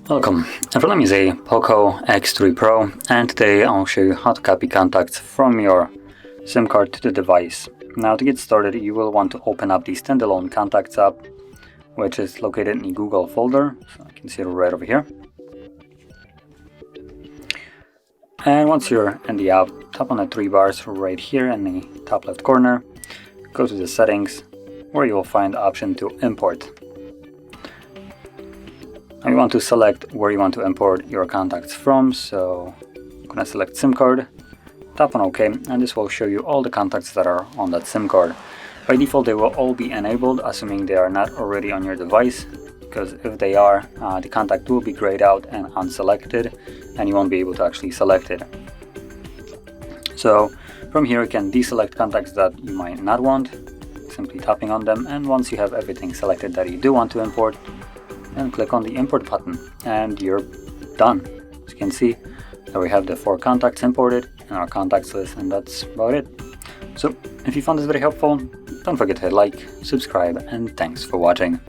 Welcome, in front of me is a POCO X3 Pro, and today I'll show you how to copy contacts from your SIM card to the device. Now, to get started, you will want to open up the standalone contacts app, which is located in the Google folder, so I can see it right over here. And once you're in the app, tap on the three bars right here in the top left corner, go to the settings, where you will find the option to import. Now you want to select where you want to import your contacts from, so I'm going to select SIM card, tap on OK, and this will show you all the contacts that are on that SIM card. By default, they will all be enabled, assuming they are not already on your device, because if they are, the contact will be grayed out and unselected, and you won't be able to actually select it. So from here, you can deselect contacts that you might not want, simply tapping on them, and once you have everything selected that you do want to import, then click on the import button and you're done. As you can see, there we have the 4 contacts imported in our contacts list, and that's about it. So if you found this very helpful, don't forget to hit like, subscribe, and thanks for watching.